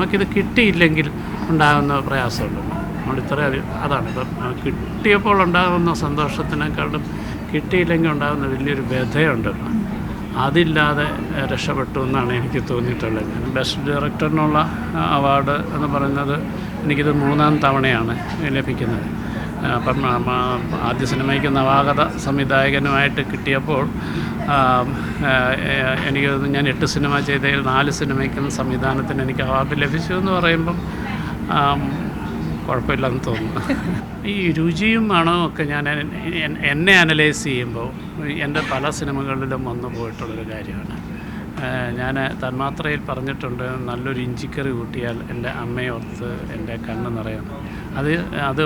നമുക്കിത് കിട്ടിയില്ലെങ്കിൽ ഉണ്ടാകുന്ന പ്രയാസമുണ്ടല്ലോ. നമ്മളിത്രയും അതാണ് ഇപ്പം കിട്ടിയപ്പോൾ ഉണ്ടാകുന്ന സന്തോഷത്തിനേക്കാളും കിട്ടിയില്ലെങ്കിൽ ഉണ്ടാകുന്ന വലിയൊരു വ്യഥയുണ്ടല്ലോ, അതില്ലാതെ രക്ഷപ്പെട്ടു എന്നാണ് എനിക്ക് തോന്നിയിട്ടുള്ളത്. ബെസ്റ്റ് ഡയറക്ടറിനുള്ള അവാർഡ് എന്ന് പറയുന്നത് എനിക്കിത് 3ാം തവണയാണ് ലഭിക്കുന്നത്. അപ്പം ആദ്യ സിനിമയ്ക്ക് നവാഗത സംവിധായകനുമായിട്ട് കിട്ടിയപ്പോൾ എനിക്ക് ഞാൻ 8 സിനിമ ചെയ്തതിൽ 4 സിനിമയ്ക്കും സംവിധാനത്തിന് എനിക്ക് അവാർഡ് ലഭിച്ചു എന്ന് പറയുമ്പം കുഴപ്പമില്ലെന്ന് തോന്നുന്നു. ഈ രുചിയും മണവും ഒക്കെ ഞാൻ എന്നെ അനലൈസ് ചെയ്യുമ്പോൾ എൻ്റെ പല സിനിമകളിലും വന്നു പോയിട്ടുള്ളൊരു കാര്യമാണ്. ഞാൻ തന്മാത്രയിൽ പറഞ്ഞിട്ടുണ്ട്, നല്ലൊരു ഇഞ്ചിക്കറി കൂട്ടിയാൽ എൻ്റെ അമ്മയോർത്ത് എൻ്റെ കണ്ണ് നിറയും. അത്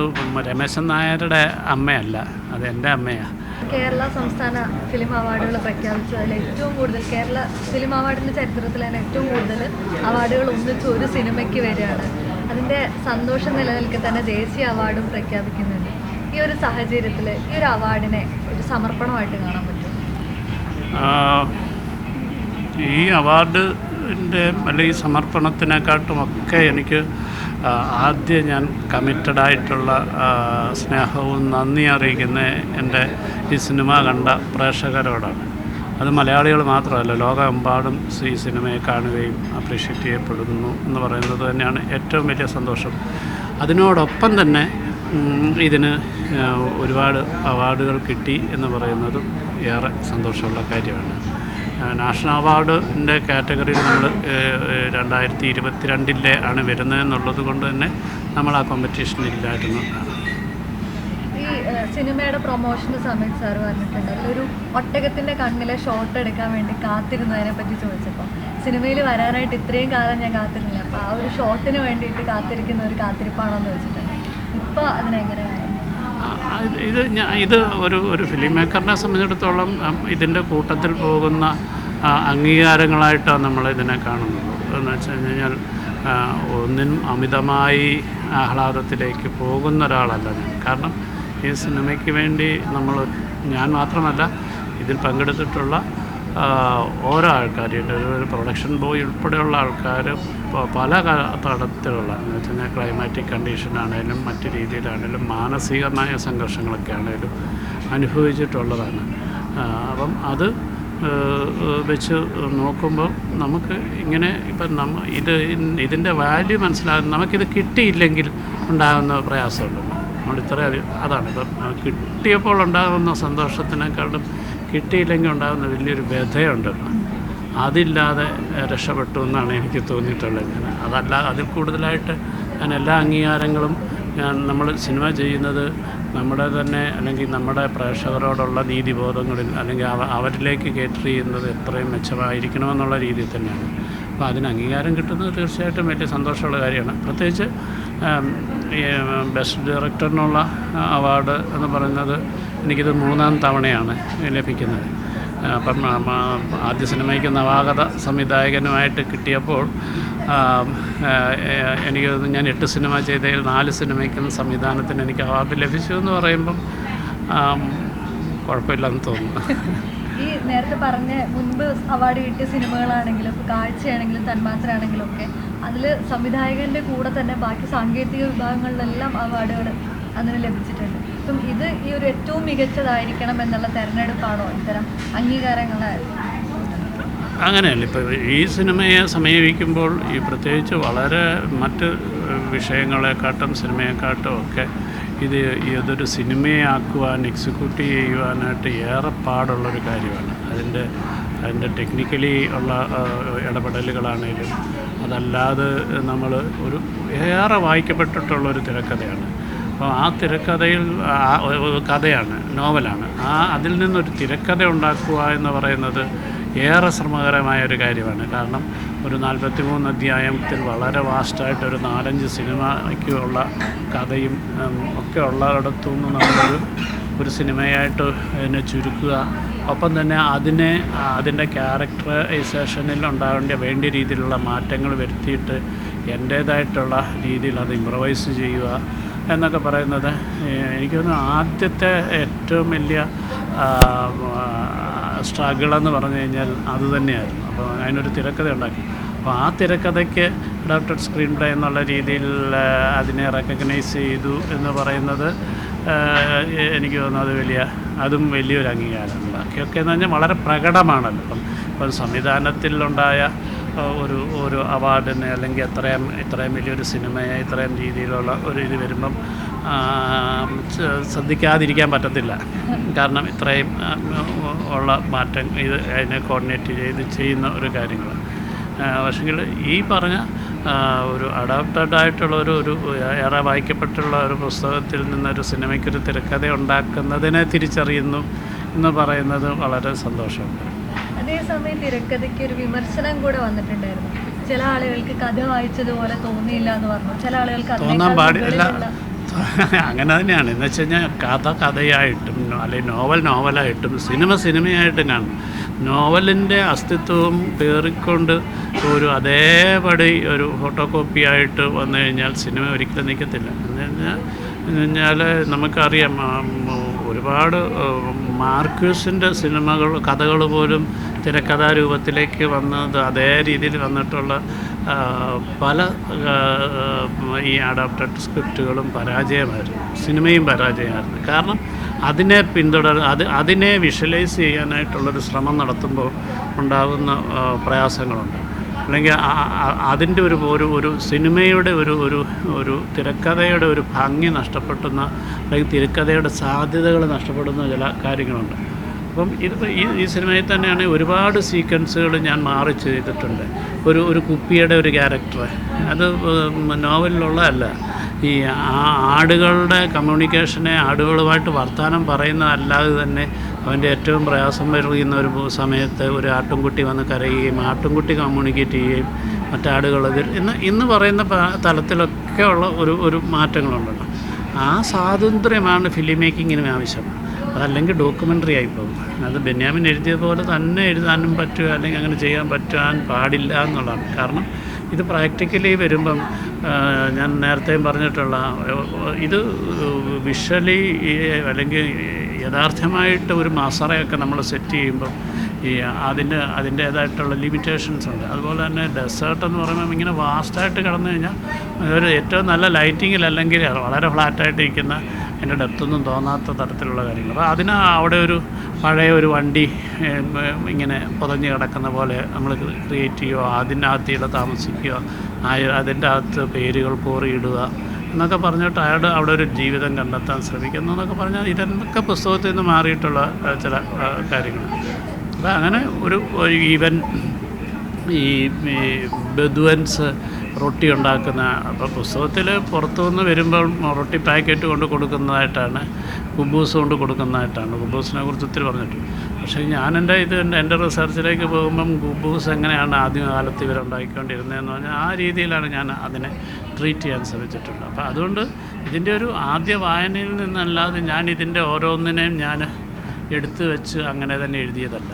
രമേശൻ നായരുടെ അമ്മയല്ല, അത് എൻ്റെ അമ്മയാണ്. കേരള സംസ്ഥാന ഫിലിം അവാർഡുകൾ പ്രഖ്യാപിച്ചതിൽ ഏറ്റവും കൂടുതൽ കേരള ഫിലിം അവാർഡിൻ്റെ ചരിത്രത്തിൽ തന്നെ ഏറ്റവും കൂടുതൽ അവാർഡുകൾ ഒന്നിച്ച് ഒരു സിനിമയ്ക്ക് വരികയാണ്. അതിൻ്റെ സന്തോഷം നിലനിൽക്കെ തന്നെ ദേശീയ അവാർഡും പ്രഖ്യാപിക്കുന്നുണ്ട്. ഈ ഒരു സാഹചര്യത്തിൽ ഈ ഒരു അവാർഡിനെ ഒരു സമർപ്പണമായിട്ട് കാണാൻ പറ്റും? ഈ അവാർഡിൻ്റെ അല്ലെങ്കിൽ സമർപ്പണത്തിനെക്കാട്ടുമൊക്കെ എനിക്ക് ആദ്യം ഞാൻ കമ്മിറ്റഡായിട്ടുള്ള സ്നേഹവും നന്ദി അറിയിക്കുന്ന എൻ്റെ ഈ സിനിമ കണ്ട പ്രേക്ഷകരോടാണ്. അത് മലയാളികൾ മാത്രമല്ല, ലോകമെമ്പാടും ഈ സിനിമയെ കാണുകയും അപ്രീഷിയേറ്റ് ചെയ്യപ്പെടുന്നു എന്ന് പറയുന്നത് തന്നെയാണ് ഏറ്റവും വലിയ സന്തോഷം. അതിനോടൊപ്പം തന്നെ ഇതിന് ഒരുപാട് അവാർഡുകൾ കിട്ടി എന്ന് പറയുന്നതും ഏറെ സന്തോഷമുള്ള കാര്യമാണ്. നാഷണൽ അവാർഡിൻ്റെ കാറ്റഗറിയിൽ നമ്മൾ 2022 ആണ് വരുന്നതെന്നുള്ളത് കൊണ്ട് തന്നെ നമ്മൾ ആ കോമ്പറ്റീഷനില്ലായിരുന്നു. ഈ സിനിമയുടെ പ്രൊമോഷൻ്റെ സമയത്ത് സാർ പറഞ്ഞിട്ടുണ്ട്, അതിലൊരു ഒട്ടകത്തിൻ്റെ കണ്ണിലെ ഷോട്ട് എടുക്കാൻ വേണ്ടി കാത്തിരുന്നതിനെ പറ്റി ചോദിച്ചപ്പോൾ സിനിമയിൽ വരാനായിട്ട് ഇത്രയും കാലം ഞാൻ കാത്തിരുന്നില്ല, അപ്പോൾ ആ ഒരു ഷോട്ടിന് വേണ്ടിയിട്ട് കാത്തിരിക്കുന്ന ഒരു കാത്തിരിപ്പാണോ എന്ന് ചോദിച്ചിട്ടുണ്ട്. ഇപ്പോൾ അതിനെങ്ങനെയാണ് ഇത് ഒരു ഫിലിം മേക്കറിനെ സംബന്ധിച്ചിടത്തോളം ഇതിൻ്റെ കൂട്ടത്തിൽ പോകുന്ന അംഗീകാരങ്ങളായിട്ടാണ് നമ്മളിതിനെ കാണുന്നത്. എന്ന് വെച്ച് കഴിഞ്ഞാൽ ഒന്നിനും അമിതമായി ആഹ്ലാദത്തിലേക്ക് പോകുന്ന ഒരാളല്ല ഞാൻ. കാരണം ഈ സിനിമയ്ക്ക് വേണ്ടി ഞാൻ മാത്രമല്ല, ഇതിൽ പങ്കെടുത്തിട്ടുള്ള ഓരോ ആൾക്കാരുണ്ട്. ഒരു പ്രൊഡക്ഷൻ ബോയ് ഉൾപ്പെടെയുള്ള ആൾക്കാർ പല തരത്തിലുള്ള എന്ന് വെച്ച് കഴിഞ്ഞാൽ ക്ലൈമാറ്റിക് കണ്ടീഷനാണേലും മറ്റു രീതിയിലാണേലും മാനസികമായ സംഘർഷങ്ങളൊക്കെ ആണേലും അനുഭവിച്ചിട്ടുള്ളതാണ്. അപ്പം അത് വെച്ച് നോക്കുമ്പോൾ നമുക്ക് ഇങ്ങനെ ഇപ്പം ഇതിൻ്റെ വാല്യൂ മനസ്സിലാകുന്ന, നമുക്കിത് കിട്ടിയില്ലെങ്കിൽ ഉണ്ടാകുന്ന പ്രയാസമുണ്ടല്ലോ. നമ്മളിത്രയും അതാണ് ഇപ്പം കിട്ടിയപ്പോൾ ഉണ്ടാകുന്ന സന്തോഷത്തിനേക്കാളും കിട്ടിയില്ലെങ്കിൽ ഉണ്ടാകുന്ന വലിയൊരു വ്യഥയുണ്ടല്ലോ, അതില്ലാതെ രക്ഷപ്പെട്ടു എന്നാണ് എനിക്ക് തോന്നിയിട്ടുള്ളത്. അതിൽ കൂടുതലായിട്ട് ഞാൻ എല്ലാ അംഗീകാരങ്ങളും നമ്മൾ സിനിമ ചെയ്യുന്നത് നമ്മുടെ തന്നെ അല്ലെങ്കിൽ നമ്മുടെ പ്രേക്ഷകരോടുള്ള നീതിബോധങ്ങളിൽ അല്ലെങ്കിൽ അവരിലേക്ക് കേറ്റർ ചെയ്യുന്നത് എത്രയും മെച്ചമായിരിക്കണമെന്നുള്ള രീതിയിൽ തന്നെയാണ്. അപ്പോൾ അതിന് അംഗീകാരം കിട്ടുന്നത് തീർച്ചയായിട്ടും വലിയ സന്തോഷമുള്ള കാര്യമാണ്. പ്രത്യേകിച്ച് ബെസ്റ്റ് ഡയറക്ടറിനുള്ള അവാർഡ് എന്ന് പറയുന്നത് എനിക്കിത് 3ാം തവണയാണ് ലഭിക്കുന്നത്. അപ്പം ആദ്യ സിനിമയ്ക്ക് നവാഗത സംവിധായകനുമായിട്ട് കിട്ടിയപ്പോൾ എനിക്ക് ഞാൻ 8 സിനിമ ചെയ്തതിൽ 4 സിനിമയ്ക്കും സംവിധാനത്തിന് എനിക്ക് അവാർഡ് ലഭിച്ചു എന്ന് പറയുമ്പം കുഴപ്പമില്ലെന്ന് തോന്നുന്നു. ഈ നേരത്തെ പറഞ്ഞ മുൻപ് അവാർഡ് കിട്ടിയ സിനിമകളാണെങ്കിലും കാഴ്ചയാണെങ്കിലും തന്മാത്രയാണെങ്കിലും ഒക്കെ അതിൽ സംവിധായകൻ്റെ കൂടെ തന്നെ ബാക്കി സാങ്കേതിക വിഭാഗങ്ങളിലെല്ലാം അവാർഡുകൾ അതിന് ലഭിച്ചിട്ടുണ്ട്. അപ്പം ഇത് ഈ ഒരു ഏറ്റവും മികച്ചതായിരിക്കണം എന്നുള്ള തിരഞ്ഞെടുപ്പാണോ ഇത്തരം അംഗീകാരങ്ങളെ? അങ്ങനെയല്ല. ഇപ്പോൾ ഈ സിനിമയെ സമീപിക്കുമ്പോൾ ഈ പ്രത്യേകിച്ച് വളരെ മറ്റ് വിഷയങ്ങളെക്കാട്ടും സിനിമയെക്കാട്ടും ഒക്കെ ഇതൊരു സിനിമയാക്കുവാൻ എക്സിക്യൂട്ട് ചെയ്യുവാനായിട്ട് ഏറെ പാടുള്ളൊരു കാര്യമാണ്. അതിൻ്റെ ടെക്നിക്കലി ഉള്ള ഇടപെടലുകളാണേലും അതല്ലാതെ നമ്മൾ ഏറെ വായിക്കപ്പെട്ടിട്ടുള്ളൊരു തിരക്കഥയാണ്. അപ്പോൾ ആ തിരക്കഥയിൽ കഥയാണ്, നോവലാണ്. അതിൽ നിന്നൊരു തിരക്കഥ ഉണ്ടാക്കുക എന്ന് പറയുന്നത് ഏറെ ശ്രമകരമായൊരു കാര്യമാണ്. കാരണം ഒരു 43 അധ്യായത്തിൽ വളരെ വാസ്റ്റായിട്ടൊരു 4-5 സിനിമയ്ക്ക് ഉള്ള കഥയും ഒക്കെ ഉള്ളിടത്തുനിന്ന് നമ്മളൊരു സിനിമയായിട്ട് അതിനെ ചുരുക്കുക, ഒപ്പം തന്നെ അതിൻ്റെ ക്യാരക്ടറൈസേഷനിൽ വേണ്ട രീതിയിലുള്ള മാറ്റങ്ങൾ വരുത്തിയിട്ട് എൻ്റേതായിട്ടുള്ള രീതിയിൽ അത് ഇംപ്രവൈസ് ചെയ്യുക എന്നൊക്കെ പറയുന്നത് എനിക്ക് തോന്നുന്നു ആദ്യത്തെ ഏറ്റവും വലിയ സ്ട്രഗിളെന്ന് പറഞ്ഞു കഴിഞ്ഞാൽ അതുതന്നെയായിരുന്നു. അപ്പോൾ അതിനൊരു തിരക്കഥ ഉണ്ടാക്കി. അപ്പോൾ ആ തിരക്കഥയ്ക്ക് അഡാപ്റ്റഡ് സ്ക്രീൻ പ്ലേ എന്നുള്ള രീതിയിൽ അതിനെ റെക്കഗ്നൈസ് ചെയ്തു എന്ന് പറയുന്നത് എനിക്ക് തോന്നുന്നത് അതും വലിയൊരു അംഗീകാരമാണ്. ബാക്കിയൊക്കെ എന്ന് പറഞ്ഞാൽ വളരെ പ്രകടമാണല്ലോ. ഇപ്പം സംവിധാനത്തിലുണ്ടായ ഒരു അവാർഡിന് അല്ലെങ്കിൽ ഇത്രയും വലിയൊരു സിനിമയെ ഇത്രയും രീതിയിലുള്ള ഒരു ഇത് വരുമ്പം ശ്രദ്ധിക്കാതിരിക്കാൻ പറ്റത്തില്ല. കാരണം ഇത്രയും ഉള്ള മാറ്റം അതിനെ കോർഡിനേറ്റ് ചെയ്ത് ചെയ്യുന്ന ഒരു കാര്യങ്ങൾ. പക്ഷെങ്കിൽ ഈ പറഞ്ഞ ഒരു അഡാപ്റ്റഡ് ആയിട്ടുള്ള ഒരു ഏറെ വായിക്കപ്പെട്ടുള്ള ഒരു പുസ്തകത്തിൽ നിന്നൊരു സിനിമയ്ക്കൊരു തിരക്കഥ ഉണ്ടാക്കുന്നതിനെ തിരിച്ചറിയുന്നു എന്ന് പറയുന്നത് വളരെ സന്തോഷമുണ്ട്. അതേസമയം തിരക്കഥയ്ക്ക് ഒരു വിമർശനം കൂടെ വന്നിട്ടുണ്ടായിരുന്നു. ചില ആളുകൾക്ക് കഥ വായിച്ചതുപോലെ തോന്നിയില്ല എന്ന് പറഞ്ഞു. ചില ആളുകൾക്ക് തോന്നാൻ പാടില്ല. അങ്ങനെ തന്നെയാണ്. എന്ന് വെച്ച് കഴിഞ്ഞാൽ കഥയായിട്ടും അല്ലെങ്കിൽ നോവലായിട്ടും സിനിമയായിട്ടും കാണും. നോവലിൻ്റെ അസ്തിത്വം പേറിക്കൊണ്ട് അതേപടി ഒരു ഫോട്ടോ കോപ്പിയായിട്ട് വന്നു കഴിഞ്ഞാൽ സിനിമ ഒരിക്കലും നിൽക്കത്തില്ല. എന്ന് കഴിഞ്ഞാൽ നമുക്കറിയാം, ഒരുപാട് മാർക്യൂസിൻ്റെ കഥകൾ പോലും തിരക്കഥാരൂപത്തിലേക്ക് വന്നത് അതേ രീതിയിൽ വന്നിട്ടുള്ള പല ഈ അഡാപ്റ്റഡ് സ്ക്രിപ്റ്റുകളും പരാജയമായിരുന്നു. സിനിമയും പരാജയമായിരുന്നു. കാരണം അതിനെ വിഷ്വലൈസ് ചെയ്യാനായിട്ടുള്ളൊരു ശ്രമം നടത്തുമ്പോൾ ഉണ്ടാകുന്ന പ്രയാസങ്ങളുണ്ട്. അല്ലെങ്കിൽ അതിൻ്റെ ഒരു സിനിമയുടെ ഒരു തിരക്കഥയുടെ ഒരു ഭംഗി നഷ്ടപ്പെടുന്ന, അല്ലെങ്കിൽ തിരക്കഥയുടെ സാധ്യതകൾ നഷ്ടപ്പെടുന്ന ചില കാര്യങ്ങളുണ്ട്. അപ്പം ഈ സിനിമയിൽ തന്നെയാണ് ഒരുപാട് സീക്വൻസുകൾ ഞാൻ മാറി ചെയ്തിട്ടുണ്ട്. ഒരു കുപ്പിയുടെ ഒരു ക്യാരക്ടർ, അത് നോവലിലുള്ളതല്ല. ഈ ആടുകളുടെ കമ്മ്യൂണിക്കേഷനെ, ആടുകളുമായിട്ട് വർത്തമാനം പറയുന്നതല്ലാതെ തന്നെ അവൻ്റെ ഏറ്റവും പ്രയാസം വരുന്ന ഒരു സമയത്ത് ഒരു ആട്ടുംകുട്ടി വന്ന് കരയുകയും ആട്ടുംകുട്ടി കമ്മ്യൂണിക്കേറ്റ് ചെയ്യുകയും മറ്റാടുകൾ ഇന്ന് പറയുന്ന തലത്തിലൊക്കെ ഉള്ള ഒരു മാറ്റങ്ങളുണ്ടല്ലോ. ആ സ്വാതന്ത്ര്യമാണ് ഫിലിം മേക്കിങ്ങിന് ആവശ്യം. അതല്ലെങ്കിൽ ഡോക്യുമെൻ്ററി ആയിപ്പോകും. അത് ബെന്യാമിൻ എഴുതിയതുപോലെ തന്നെ എഴുതാനും പറ്റുക, അല്ലെങ്കിൽ അങ്ങനെ ചെയ്യാൻ പറ്റാൻ പാടില്ല എന്നുള്ളതാണ്. കാരണം ഇത് പ്രാക്ടിക്കലി വരുമ്പം ഞാൻ നേരത്തെയും പറഞ്ഞിട്ടുള്ള ഇത് വിഷ്വലി അല്ലെങ്കിൽ യഥാർത്ഥമായിട്ട് ഒരു മസറയൊക്കെ നമ്മൾ സെറ്റ് ചെയ്യുമ്പം അതിൻ്റേതായിട്ടുള്ള ലിമിറ്റേഷൻസ് ഉണ്ട്. അതുപോലെ തന്നെ ഡെസേർട്ട് എന്ന് പറയുമ്പോൾ ഇങ്ങനെ വാസ്റ്റായിട്ട് കിടന്നു കഴിഞ്ഞാൽ ഒരു ഏറ്റവും നല്ല ലൈറ്റിങ്ങിലല്ലെങ്കിൽ വളരെ ഫ്ലാറ്റായിട്ട് ഇരിക്കുന്ന അതിൻ്റെ ഡെപ്തൊന്നും തോന്നാത്ത തരത്തിലുള്ള കാര്യങ്ങൾ. അപ്പോൾ അവിടെ പഴയ ഒരു വണ്ടി ഇങ്ങനെ പുതഞ്ഞ് കിടക്കുന്ന പോലെ നമ്മൾ ക്രിയേറ്റ് ചെയ്യുക, അതിനകത്ത് താമസിക്കുക, അതിൻ്റെ അകത്ത് പേരുകൾ കോറിയിടുക എന്നൊക്കെ പറഞ്ഞിട്ട് അവിടെ ഒരു ജീവിതം കണ്ടെത്താൻ ശ്രമിക്കുന്നു എന്നൊക്കെ പറഞ്ഞാൽ ഇതൊക്കെ പുസ്തകത്തിൽ നിന്ന് മാറിയിട്ടുള്ള ചില കാര്യങ്ങൾ. അപ്പോൾ അങ്ങനെ ഈവൻ ഈ ബെദ്വൻസ് റൊട്ടി ഉണ്ടാക്കുന്ന, അപ്പോൾ പുസ്തകത്തിൽ പുറത്തുനിന്ന് വരുമ്പോൾ റൊട്ടി പാക്കറ്റ് കൊണ്ട് കൊടുക്കുന്നതായിട്ടാണ്, കുബൂസ് കൊണ്ട് കൊടുക്കുന്നതായിട്ടാണ്. കുബൂസിനെ കുറിച്ച് ഒത്തിരി പറഞ്ഞിട്ടുണ്ട്. പക്ഷേ ഞാൻ എൻ്റെ റിസർച്ചിലേക്ക് പോകുമ്പം കുബൂസ് എങ്ങനെയാണ് ആദ്യകാലത്ത് ഇവരുണ്ടാക്കിക്കൊണ്ടിരുന്നതെന്ന് പറഞ്ഞാൽ ആ രീതിയിലാണ് ഞാൻ അതിനെ ട്രീറ്റ് ചെയ്യാൻ ശ്രമിച്ചിട്ടുള്ളത്. അപ്പോൾ അതുകൊണ്ട് ഇതിൻ്റെ ഒരു ആദ്യ വായനയിൽ നിന്നല്ലാതെ ഞാൻ ഇതിൻ്റെ ഓരോന്നിനെയും ഞാൻ എടുത്തു വെച്ച് അങ്ങനെ തന്നെ എഴുതിയതല്ല.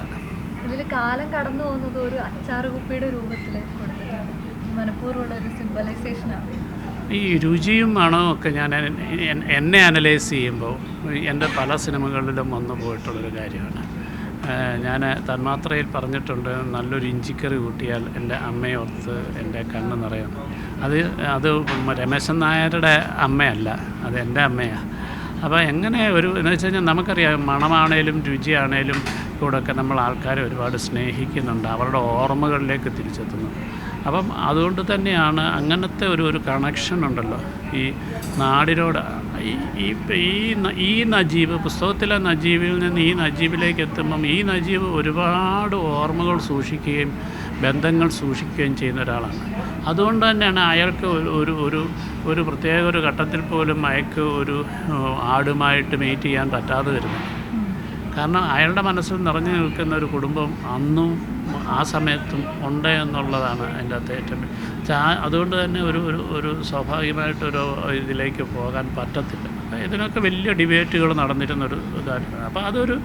ഇതിൽ കാലം കടന്നു പോകുന്നത് ഒരു അച്ചാറ് കുപ്പിയുടെ രൂപത്തിൽ കൊടുത്തിട്ടാണ്. മനഃപൂർവ്വമുള്ള ഒരു സിംബലൈസേഷനാണ്. ഈ രുചിയും മണവും ഒക്കെ ഞാൻ എന്നെ അനലൈസ് ചെയ്യുമ്പോൾ എൻ്റെ പല സിനിമകളിലും വന്നു പോയിട്ടുള്ളൊരു കാര്യമാണ്. ഞാൻ തന്മാത്രയിൽ പറഞ്ഞിട്ടുണ്ട്, നല്ലൊരു ഇഞ്ചിക്കറി കൂട്ടിയാൽ എൻ്റെ അമ്മയോർത്ത് എൻ്റെ കണ്ണ് നിറയും. അത് രമേശൻ നായരുടെ അമ്മയല്ല, അത് എൻ്റെ അമ്മയാണ്. അപ്പോൾ എങ്ങനെ എന്ന് വെച്ച് കഴിഞ്ഞാൽ നമുക്കറിയാം, മണമാണേലും രുചിയാണേലും കൂടെയൊക്കെ നമ്മൾ ആൾക്കാരെ ഒരുപാട് സ്നേഹിക്കുന്നുണ്ട്, അവരുടെ ഓർമ്മകളിലേക്ക് തിരിച്ചെത്തുന്നു. അപ്പം അതുകൊണ്ട് തന്നെയാണ് അങ്ങനത്തെ ഒരു കണക്ഷൻ ഉണ്ടല്ലോ ഈ നാടിനോട്. ഈ നജീബ്, പുസ്തകത്തിലെ നജീബിൽ നിന്ന് ഈ നജീബിലേക്ക് എത്തുമ്പം ഈ നജീബ് ഒരുപാട് ഓർമ്മകൾ സൂക്ഷിക്കുകയും ബന്ധങ്ങൾ സൂക്ഷിക്കുകയും ചെയ്യുന്ന ഒരാളാണ്. അതുകൊണ്ട് തന്നെയാണ് അയാൾക്ക് ഒരു പ്രത്യേക ഒരു ഘട്ടത്തിൽ പോലും അയാൾക്ക് ആടുമായിട്ട് മീറ്റ് ചെയ്യാൻ പറ്റാതെ വരുന്നത്. കാരണം അയാളുടെ മനസ്സിൽ നിറഞ്ഞു നിൽക്കുന്ന ഒരു കുടുംബം അന്നും ആ സമയത്തും ഉണ്ട് എന്നുള്ളതാണ് അതിൻ്റെ അകത്ത് ഏറ്റവും. അതുകൊണ്ട് തന്നെ ഒരു സ്വാഭാവികമായിട്ടൊരു ഇതിലേക്ക് പോകാൻ പറ്റത്തില്ല. ഇതിനൊക്കെ വലിയ ഡിബേറ്റുകൾ നടന്നിരുന്നൊരു കാര്യമാണ്. അപ്പോൾ ഒരു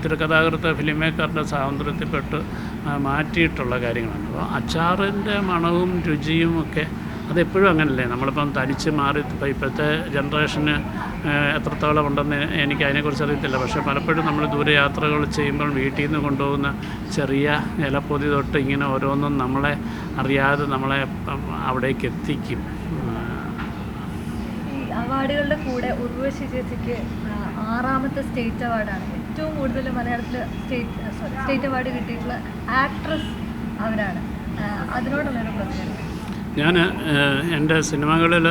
തിരക്കഥാകൃത്ത് ഫിലിം മേക്കറിൻ്റെ സ്വാതന്ത്ര്യത്തിൽപ്പെട്ട് മാറ്റിയിട്ടുള്ള കാര്യങ്ങളാണ്. അപ്പോൾ അച്ചാറിൻ്റെ മണവും രുചിയും ഒക്കെ അതെപ്പോഴും അങ്ങനല്ലേ. നമ്മളിപ്പം തനിച്ച് മാറി ഇപ്പോഴത്തെ ജനറേഷന് എത്രത്തോളം ഉണ്ടെന്ന് എനിക്ക് അതിനെക്കുറിച്ച് അറിയത്തില്ല. പക്ഷേ പലപ്പോഴും നമ്മൾ ദൂരയാത്രകൾ ചെയ്യുമ്പോൾ വീട്ടിൽ നിന്ന് കൊണ്ടുപോകുന്ന ചെറിയ ഇലപ്പൊതി തൊട്ട് ഇങ്ങനെ ഓരോന്നും നമ്മളെ അറിയാതെ നമ്മളെ അവിടേക്ക് എത്തിക്കും. ഈ അവാർഡുകളുടെ കൂടെ ഉർവശി ചേച്ചിക്ക് 6ാമത്തെ സ്റ്റേറ്റ് അവാർഡാണ്. ഏറ്റവും കൂടുതൽ മലയാളത്തിൽ സ്റ്റേറ്റ് അവാർഡ് കിട്ടിയിട്ടുള്ള ആക്ട്രസ് അവരാണ്. അതിനോടുള്ളൊരു പ്രതികരണം. ഞാൻ എൻ്റെ സിനിമകളിൽ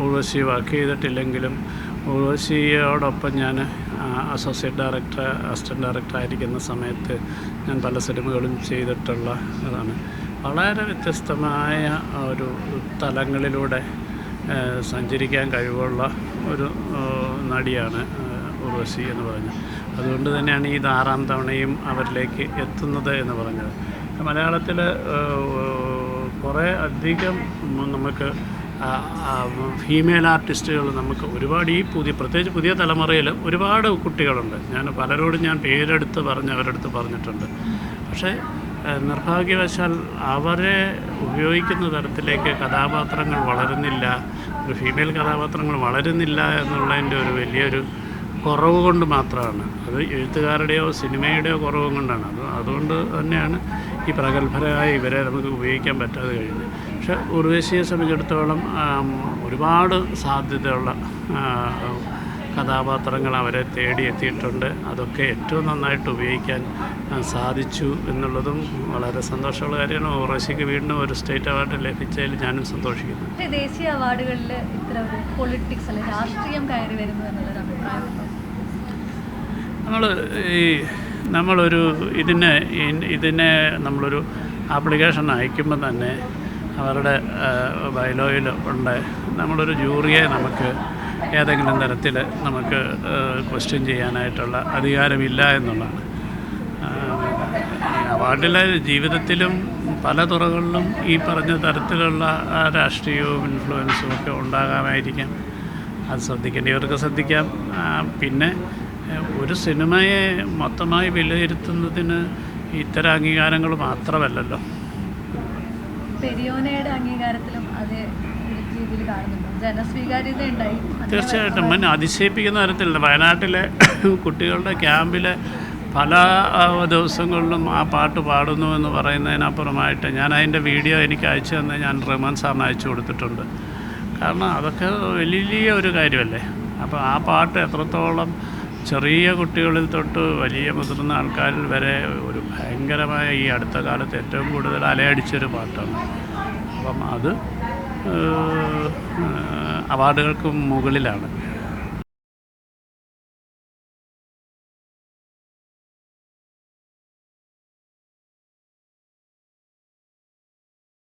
ഉർവശി വർക്ക് ചെയ്തിട്ടില്ലെങ്കിലും ഉർവശിയോടൊപ്പം ഞാൻ അസിസ്റ്റൻറ്റ് ഡയറക്ടർ ആയിരിക്കുന്ന സമയത്ത് ഞാൻ പല സിനിമകളും ചെയ്തിട്ടുള്ള ഇതാണ്. വളരെ വ്യത്യസ്തമായ ഒരു തലങ്ങളിലൂടെ സഞ്ചരിക്കാൻ കഴിവുള്ള ഒരു നടിയാണ് ഉർവശി എന്ന് പറഞ്ഞത്. അതുകൊണ്ട് തന്നെയാണ് ഇത് 6ാം തവണയും അവരിലേക്ക് എത്തുന്നത് എന്ന് പറഞ്ഞത്. മലയാളത്തിൽ കുറേ അധികം നമുക്ക് ഫീമെയിൽ ആർട്ടിസ്റ്റുകൾ നമുക്ക് ഒരുപാട് പ്രത്യേകിച്ച് പുതിയ തലമുറയിൽ ഒരുപാട് കുട്ടികളുണ്ട്. പലരോടും ഞാൻ പേരെടുത്ത് അവരടുത്ത് പറഞ്ഞിട്ടുണ്ട്. പക്ഷേ നിർഭാഗ്യവശാൽ അവരെ ഉപയോഗിക്കുന്ന തരത്തിലേക്ക് കഥാപാത്രങ്ങൾ വളരുന്നില്ല, ഒരു ഫീമെയിൽ കഥാപാത്രങ്ങൾ വളരുന്നില്ല എന്നുള്ളതിൻ്റെ ഒരു വലിയൊരു കുറവ് കൊണ്ട് മാത്രമാണ്. അത് എഴുത്തുകാരുടെയോ സിനിമയുടെയോ കുറവ് കൊണ്ടാണ്. അതുകൊണ്ട് തന്നെയാണ് ഈ പ്രഗത്ഭരായ ഇവരെ നമുക്ക് ഉപയോഗിക്കാൻ പറ്റാതെ കഴിയുന്നത്. പക്ഷേ ഉർവശിയെ സംബന്ധിച്ചിടത്തോളം ഒരുപാട് സാധ്യതയുള്ള കഥാപാത്രങ്ങൾ അവരെ തേടിയെത്തിയിട്ടുണ്ട്. അതൊക്കെ ഏറ്റവും നന്നായിട്ട് ഉപയോഗിക്കാൻ സാധിച്ചു എന്നുള്ളതും വളരെ സന്തോഷമുള്ള കാര്യമാണ്. ഉർവശിക്ക് വീണ്ടും ഒരു സ്റ്റേറ്റ് അവാർഡ് ലഭിച്ചതിൽ ഞാനും സന്തോഷിക്കുന്നു. ദേശീയ അവാർഡുകളിൽ ഇത്ര ഒരു പൊളിറ്റിക്സ് അല്ലെങ്കിൽ രാഷ്ട്രീയം കയറി വരുന്നു എന്നുള്ളൊരു അഭിപ്രായമുണ്ടോ? ഇതിനെ നമ്മളൊരു ആപ്ലിക്കേഷൻ അയക്കുമ്പോൾ തന്നെ അവരുടെ ബൈലോയിൽ ഉണ്ട് നമ്മളൊരു ജൂറിയെ നമുക്ക് ഏതെങ്കിലും തരത്തിൽ നമുക്ക് ക്വസ്റ്റ്യൻ ചെയ്യാനായിട്ടുള്ള അധികാരമില്ല എന്നുള്ളതാണ്. അവാർഡിലെ ജീവിതത്തിലും പല തുറകളിലും ഈ പറഞ്ഞ തരത്തിലുള്ള രാഷ്ട്രീയവും ഇൻഫ്ലുവൻസും ഒക്കെ ഉണ്ടാകാമായിരിക്കാം. അത് ശ്രദ്ധിക്കേണ്ടവർക്ക് ശ്രദ്ധിക്കാം. പിന്നെ ഒരു സിനിമയെ മൊത്തമായി വിലയിരുത്തുന്നതിന് ഇത്തരം അംഗീകാരങ്ങൾ മാത്രമല്ലല്ലോ. പെരിയോനയുടെ അംഗീകാരത്തിലും അതേ രീതിയിൽ കാണുന്നുണ്ട്, ജനസ്വീകാര്യത ഉണ്ടായി. തീർച്ചയായിട്ടും അതിശയിപ്പിക്കുന്ന തരത്തിലുള്ള വയനാട്ടിലെ കുട്ടികളുടെ ക്യാമ്പിലെ പല ദിവസങ്ങളിലും ആ പാട്ട് പാടുന്നു എന്ന് പറയുന്നതിനപ്പുറമായിട്ട് ഞാൻ അതിൻ്റെ വീഡിയോ എനിക്ക് അയച്ചു തന്നെ ഞാൻ റഹ്മാൻ സാറിന് അയച്ചു കൊടുത്തിട്ടുണ്ട്. കാരണം അതൊക്കെ വലിയ ഒരു കാര്യമല്ലേ. അപ്പോൾ ആ പാട്ട് എത്രത്തോളം ചെറിയ കുട്ടികളിൽ തൊട്ട് വലിയ മുതിർന്ന ആൾക്കാരിൽ വരെ ഒരു ഭയങ്കരമായ ഈ അടുത്ത കാലത്ത് ഏറ്റവും കൂടുതൽ അലയടിച്ചൊരു പാട്ടാണ്. അപ്പം അത് അവാർഡുകൾക്ക് മുകളിലാണ്.